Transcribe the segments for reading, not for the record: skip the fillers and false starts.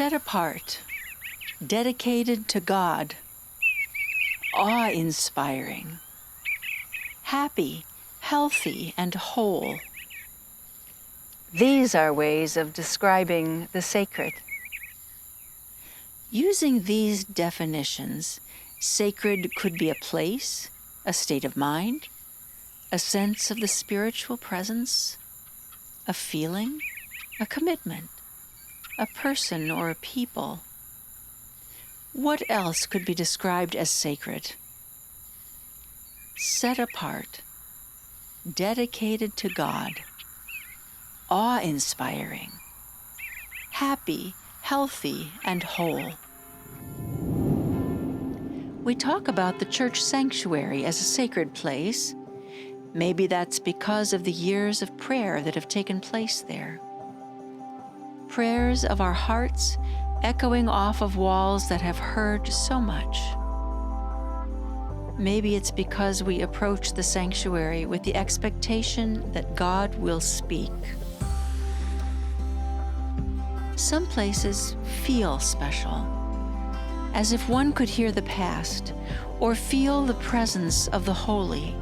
Set apart, dedicated to God, awe-inspiring, happy, healthy, and whole. These are ways of describing the sacred. Using these definitions, sacred could be a place, a state of mind, a sense of the spiritual presence, a feeling, a commitment, a person or a people. What else could be described as sacred? Set apart, dedicated to God, awe-inspiring, happy, healthy, and whole. We talk about the church sanctuary as a sacred place. Maybe that's because of the years of prayer that have taken place there. Prayers of our hearts echoing off of walls that have heard so much. Maybe it's because we approach the sanctuary with the expectation that God will speak. Some places feel special, as if one could hear the past or feel the presence of the holy.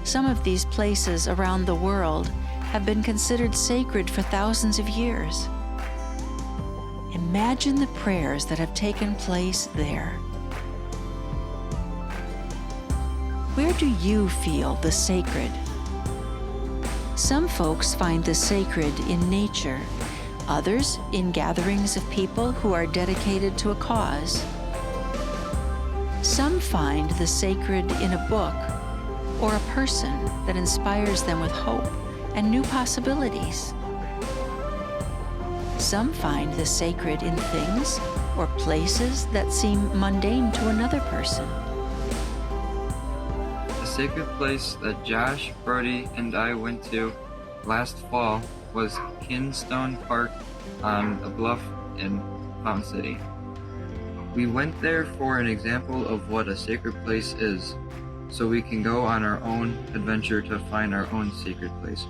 Some of these places around the world have been considered sacred for thousands of years. Imagine the prayers that have taken place there. Where do you feel the sacred? Some folks find the sacred in nature, others in gatherings of people who are dedicated to a cause. Some find the sacred in a book or a person that inspires them with hope and new possibilities. Some find the sacred in things or places that seem mundane to another person. The sacred place that Josh, Brody, and I went to last fall was Kinstone Park on a bluff in Fountain City. We went there for an example of what a sacred place is, so we can go on our own adventure to find our own sacred place.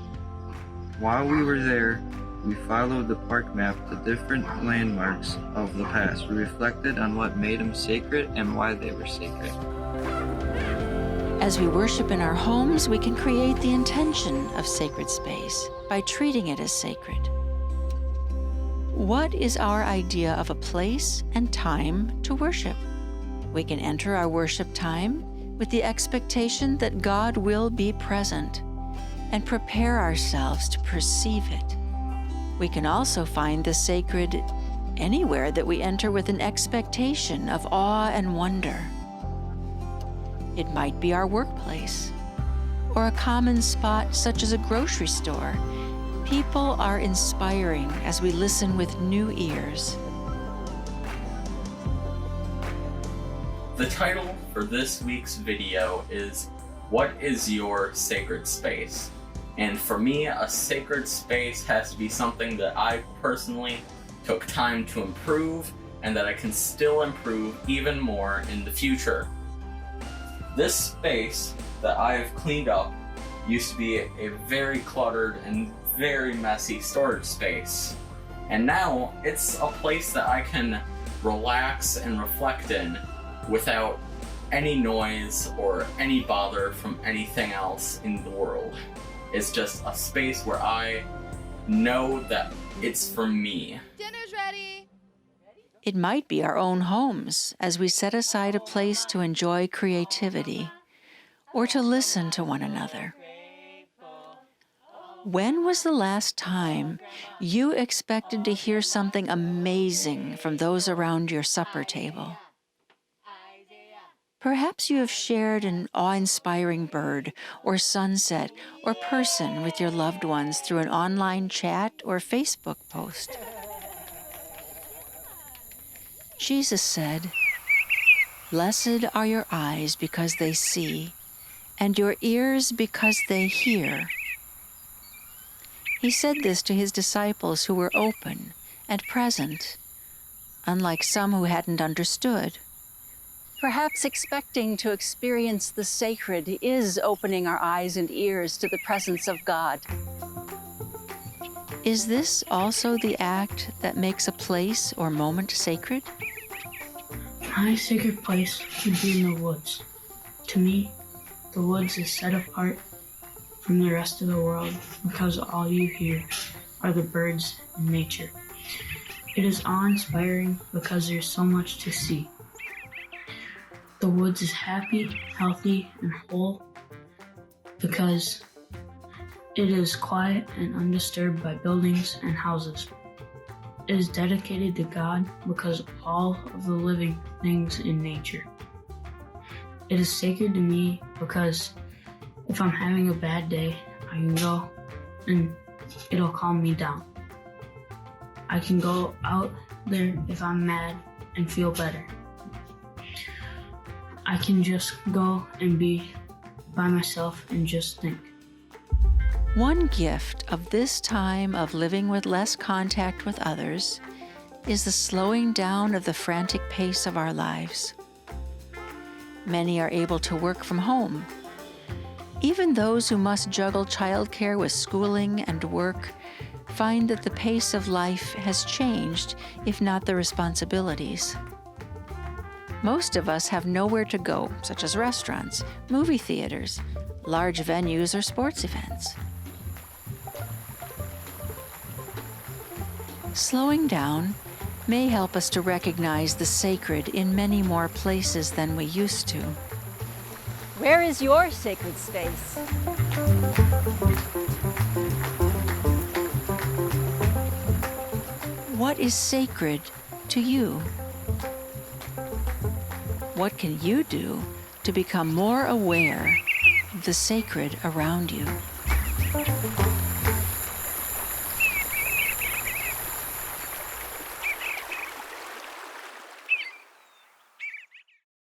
While we were there, we followed the park map to different landmarks of the past. We reflected on what made them sacred and why they were sacred. As we worship in our homes, we can create the intention of sacred space by treating it as sacred. What is our idea of a place and time to worship? We can enter our worship time with the expectation that God will be present and prepare ourselves to perceive it. We can also find the sacred anywhere that we enter with an expectation of awe and wonder. It might be our workplace, or a common spot such as a grocery store. People are inspiring as we listen with new ears. The title for this week's video is, What is your sacred space? And for me, a sacred space has to be something that I personally took time to improve and that I can still improve even more in the future. This space that I have cleaned up used to be a very cluttered and very messy storage space. And now it's a place that I can relax and reflect in without any noise or any bother from anything else in the world. It's just a space where I know that it's for me. Dinner's ready. It might be our own homes as we set aside a place to enjoy creativity or to listen to one another. When was the last time you expected to hear something amazing from those around your supper table? Perhaps you have shared an awe-inspiring bird or sunset or person with your loved ones through an online chat or Facebook post. Jesus said, "Blessed are your eyes because they see, and your ears because they hear." He said this to his disciples who were open and present, unlike some who hadn't understood. Perhaps expecting to experience the sacred is opening our eyes and ears to the presence of God. Is this also the act that makes a place or moment sacred? My sacred place would be in the woods. To me, the woods is set apart from the rest of the world because all you hear are the birds and nature. It is awe-inspiring because there's so much to see. The woods is happy, healthy, and whole because it is quiet and undisturbed by buildings and houses. It is dedicated to God because of all of the living things in nature. It is sacred to me because if I'm having a bad day, I can go and it'll calm me down. I can go out there if I'm mad and feel better. I can just go and be by myself and just think. One gift of this time of living with less contact with others is the slowing down of the frantic pace of our lives. Many are able to work from home. Even those who must juggle childcare with schooling and work find that the pace of life has changed, if not the responsibilities. Most of us have nowhere to go, such as restaurants, movie theaters, large venues, or sports events. Slowing down may help us to recognize the sacred in many more places than we used to. Where is your sacred space? What is sacred to you? What can you do to become more aware of the sacred around you?